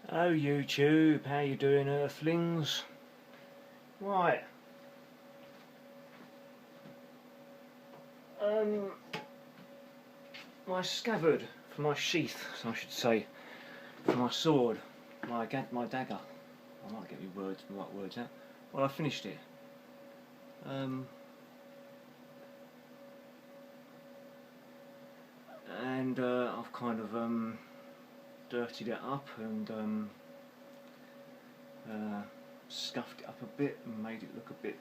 Oh YouTube, how you doing, Earthlings? Right. My scabbard for my sheath, I should say, for my sword, my dagger. I might get my right words out. Well, I finished it. And I've kind of dirtied it up and scuffed it up a bit and made it look a bit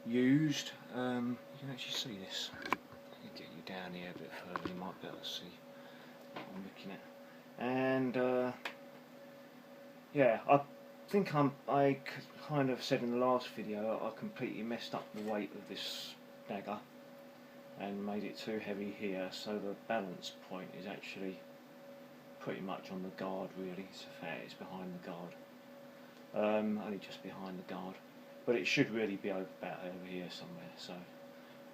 used. You can actually see this. Let me get you down here a bit further, you might be able to see what I'm looking at. And yeah, I think I kind of said in the last video I completely messed up the weight of this dagger and made it too heavy here, so the balance point is actually pretty much on the guard really. So it's behind the guard, only just behind the guard, but it should really be about over here somewhere.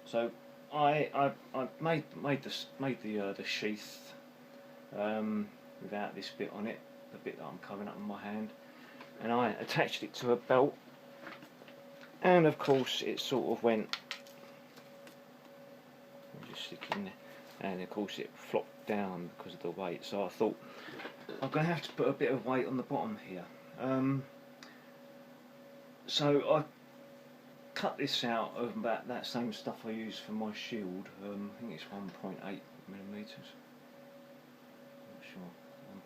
So I made the sheath without this bit on it, the bit that I'm covering up on my hand, and I attached it to a belt, and of course it sort of went. Just stick in there, and of course it flopped down because of the weight. So I thought I'm going to have to put a bit of weight on the bottom here. So I cut this out of about that same stuff I use for my shield. I think it's 1.8 millimeters. Not sure,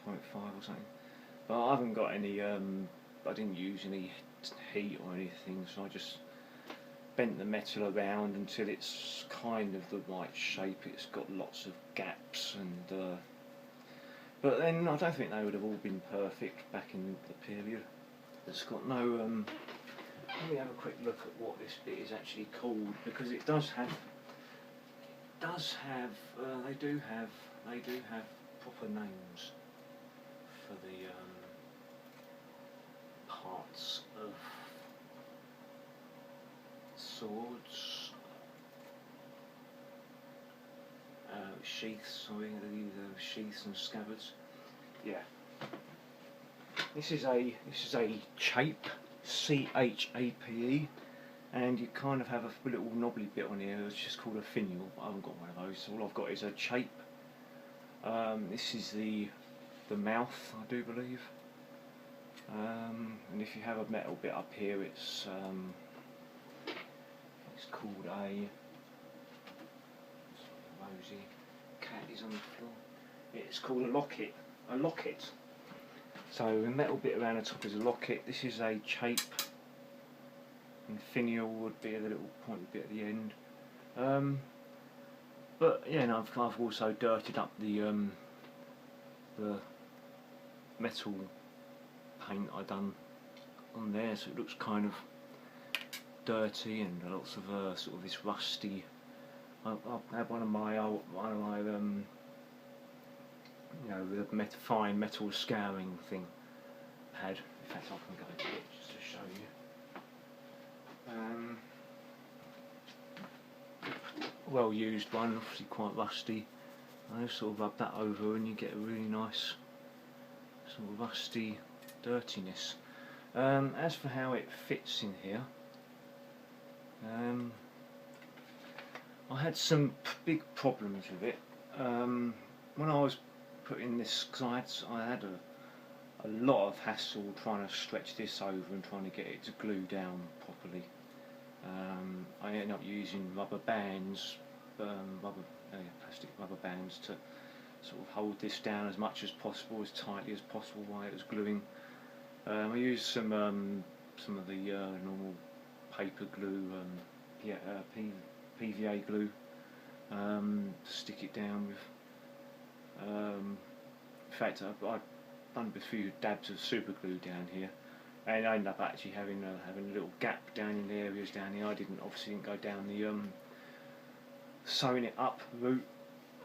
1.5 or something. But I haven't got any. I didn't use any heat or anything, so I just bent the metal around until it's kind of the right shape. It's got lots of gaps, and but then I don't think they would have all been perfect back in the period. It's got no. Let me have a quick look at what this bit is actually called, because it does have. They do have proper names for the parts of swords, sheaths, sorry, the sheaths and scabbards. Yeah. This is a chape, C-H-A-P-E, and you kind of have a little knobbly bit on here. It's just called a finial. I haven't got one of those. So all I've got is a chape. This is the mouth, I do believe. And if you have a metal bit up here, it's called a. Rosie cat is on the floor. It's called a locket. A locket. So the metal bit around the top is a locket. This is a chape, and finial would be the little pointy bit at the end. But yeah, and I've also dirtied up the metal paint I done on there, so it looks kind of dirty and lots of sort of this rusty. I had one of my you know, the fine metal scouring thing pad. In fact, I can go to it just to show you. Well used one, obviously quite rusty. I sort of rub that over and you get a really nice sort of rusty dirtiness. As for how it fits in here, I had some big problems with it when I was putting this, because I had a lot of hassle trying to stretch this over and trying to get it to glue down properly. I ended up using rubber bands, plastic rubber bands, to sort of hold this down as much as possible, as tightly as possible while it was gluing. I used some of the normal paper glue, PVA glue, to stick it down with. In fact, I've done a few dabs of super glue down here, and I ended up actually having a little gap down in the areas down here. I obviously didn't go down the sewing it up route.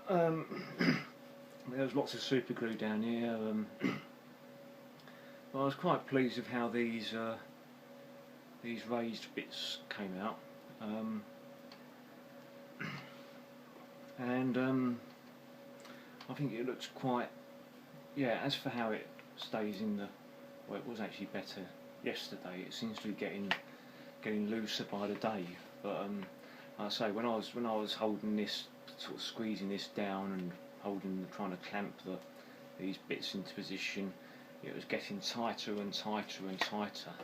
There was lots of super glue down here. But I was quite pleased with how these raised bits came out. And I think it looks quite, yeah, as for how it stays in the. Well, it was actually better yesterday. It seems to be getting looser by the day. But like I say, when I was holding this, sort of squeezing this down and trying to clamp these bits into position, it was getting tighter and tighter and tighter.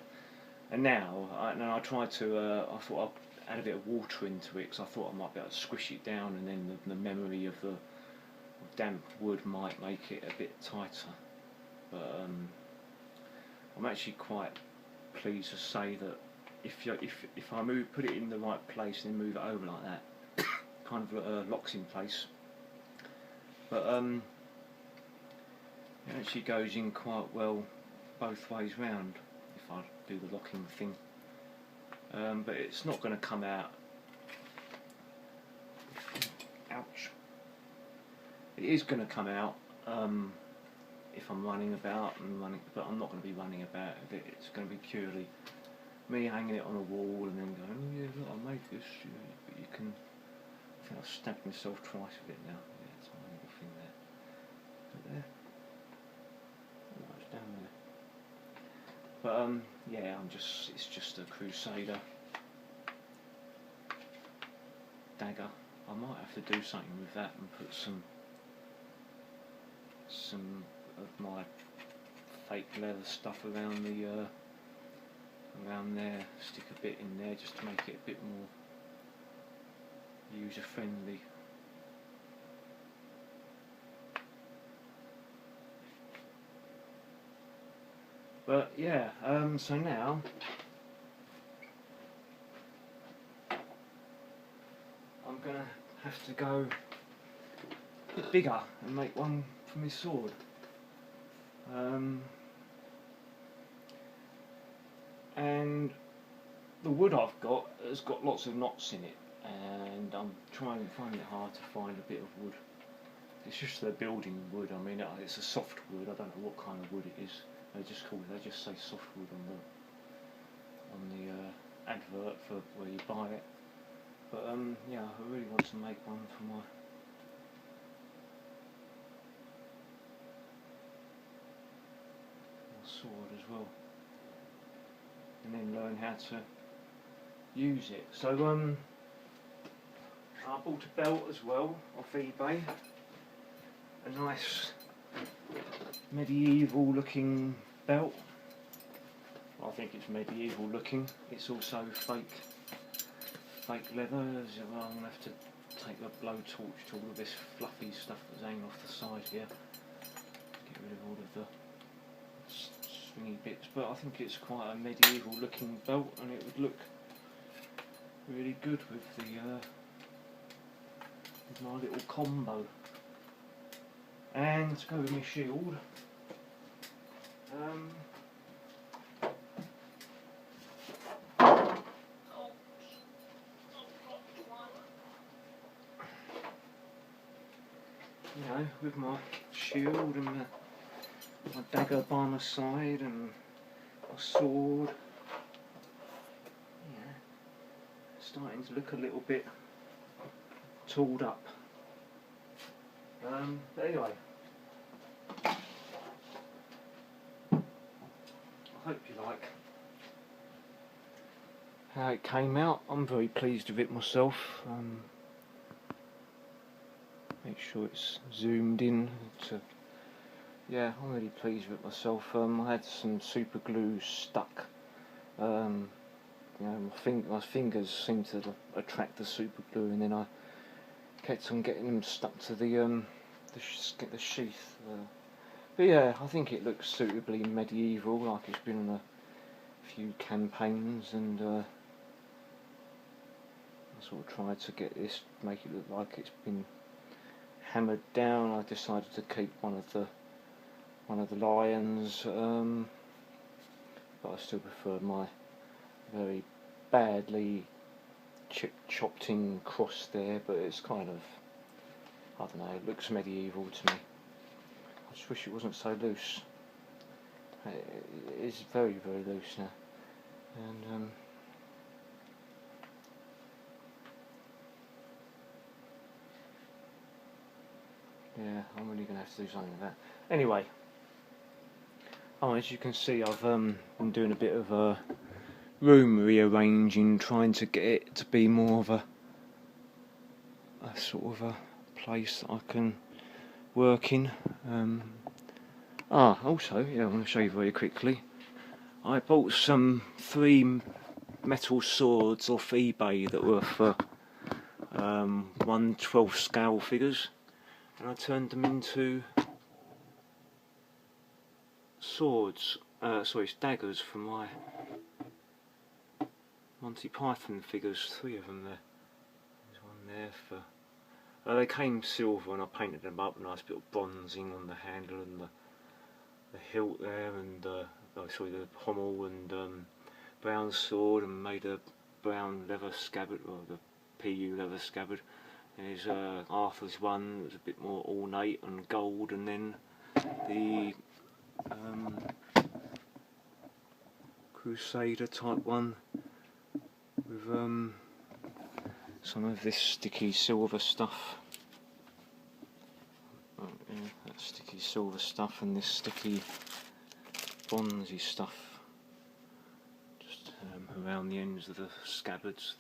And now, I tried to. I thought I'd add a bit of water into it because I thought I might be able to squish it down, and then the memory of the damp wood might make it a bit tighter. But I'm actually quite pleased to say that if I put it in the right place and then move it over like that, kind of locks in place. But it actually goes in quite well both ways round if I do the locking thing. But it's not going to come out. Ouch. It is going to come out if I'm running about but I'm not going to be running about with it. It's going to be purely me hanging it on a wall and then going, oh yeah, look, I made this. But you can. I think I've stabbed myself twice with it now. Yeah, it's my little thing there. Is it there? Oh, it's down there. But yeah, it's just a Crusader dagger. I might have to do something with that and put some of my fake leather stuff around there. Stick a bit in there just to make it a bit more user friendly. But yeah, so now I'm gonna have to go a bit bigger and make one for my sword. And the wood I've got has got lots of knots in it, and I'm finding it hard to find a bit of wood. It's just the building wood. I mean, it's a soft wood. I don't know what kind of wood it is. They just say softwood on the advert for where you buy it. But yeah, I really want to make one for my sword as well, and then learn how to use it. So I bought a belt as well off eBay. A nice medieval looking belt. Well, I think it's medieval looking. It's also fake leather. Well, I'm going to have to take a blowtorch to all of this fluffy stuff that's hanging off the side here. Get rid of all of the stringy bits. But I think it's quite a medieval looking belt, and it would look really good with my little combo. And to go with my shield, you know, with my shield and my dagger by my side and my sword, yeah, starting to look a little bit tooled up. But anyway, I hope you like how it came out. I'm very pleased with it myself. Make sure it's zoomed in to. Yeah, I'm really pleased with myself. I had some super glue stuck. You know, my fingers seemed to attract the super glue, and then I kept on getting them stuck to the sheath. But yeah, I think it looks suitably medieval, like it's been on a few campaigns, and I sort of tried to make it look like it's been hammered down. I decided to keep one of the lions, but I still prefer my very badly chopped in cross there, but it's kind of, I don't know, it looks medieval to me. I just wish it wasn't so loose. It is very, very loose now. And yeah, I'm really going to have to do something with that. Anyway, Oh, as you can see, I've been doing a bit of room rearranging, trying to get it to be more of a sort of a place that I can work in. Also, yeah, I want to show you very quickly. I bought some 3 metal swords off eBay that were for 1/12 scale figures, and I turned them into swords. Sorry, daggers for my Monty Python figures. 3 of them there. There's one there for. They came silver, and I painted them up, nice bit of bronzing on the handle and the hilt there, and the pommel, and brown sword, and made a brown leather scabbard, or the PU leather scabbard. There's Arthur's one that was a bit more ornate and gold, and then the crusader type one with some of this sticky silver stuff. Oh, yeah, that sticky silver stuff and this sticky bronzy stuff just around the ends of the scabbards,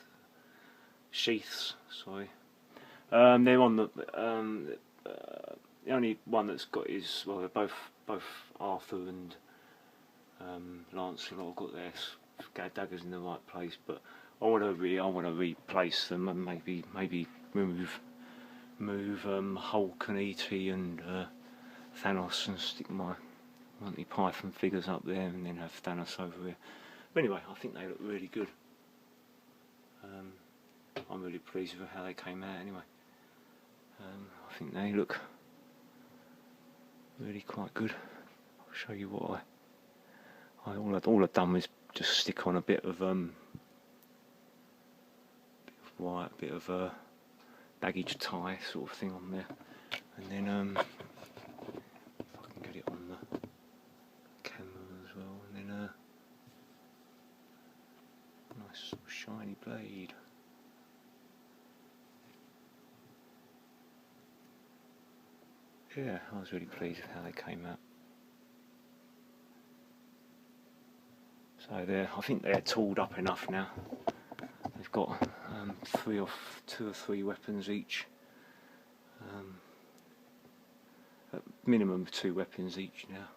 sheaths. Sorry, they're on the only one that's got is, well, they're both Arthur and Lancelot. I've got their daggers in the right place, but I want to replace them and maybe move Hulk and E.T. and Thanos, and stick my Monty Python figures up there, and then have Thanos over here. But anyway, I think they look really good. I'm really pleased with how they came out anyway. I think they look really quite good. I'll show you what all I've done was just stick on a bit of white, bit of baggage tie sort of thing on there, and then if I can get it on the camera as well, and then nice sort of shiny blade. Yeah, I was really pleased with how they came out. So I think they're tooled up enough now. They've got 2 or 3 weapons each. At minimum 2 weapons each now.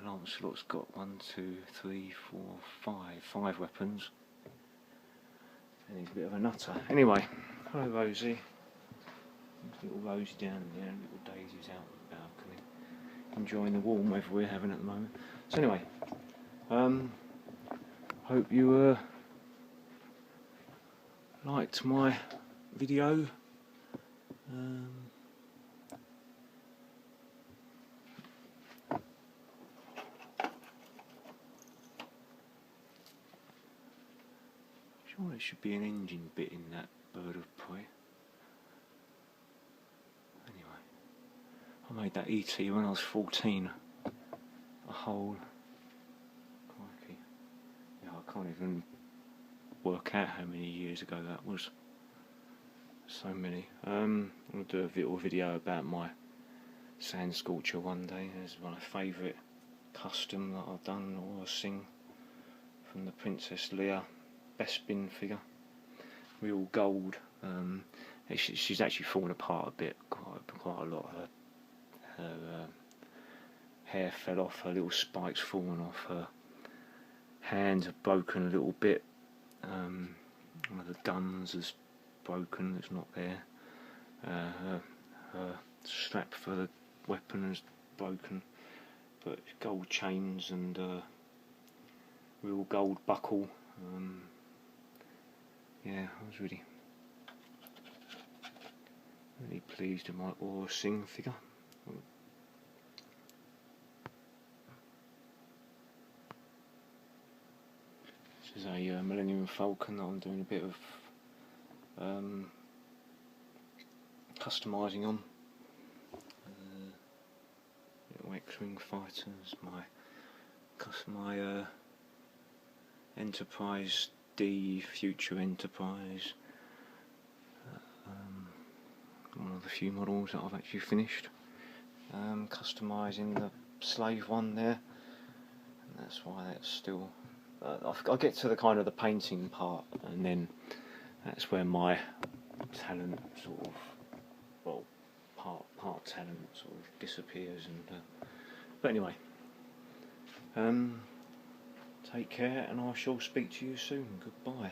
Lancelot's got 1, 2, 3, 4, 5 weapons. And he's a bit of a nutter. Anyway, hello Rosie. Little Rosie down there, little Daisy's out on the balcony, enjoying the warm weather we're having at the moment. So anyway, hope you liked my video. Sure, there should be an engine bit in that bird of prey. I made that E.T. when I was 14. A whole... Crikey. Yeah, I can't even work out how many years ago that was. So many. I'm going to do a little video about my sand sculpture one day. It's my favourite custom that I've done, or a sing, from the Princess Leia Bespin figure. Real gold. She's actually fallen apart a bit, quite a lot. Her hair fell off, her little spikes fallen off, her hands have broken a little bit, one of the guns is broken, it's not there, her strap for the weapon is broken, but gold chains and real gold buckle. Yeah, I was really pleased with my Aura Singh figure. This is a Millennium Falcon that I'm doing a bit of customising on. Little X-Wing fighters, my Enterprise D Future Enterprise. One of the few models that I've actually finished. Customising the slave one there, and that's why that's still. I'll get to the kind of the painting part, and then that's where my talent sort of, well, part talent sort of disappears. And but anyway, take care, and I shall speak to you soon. Goodbye.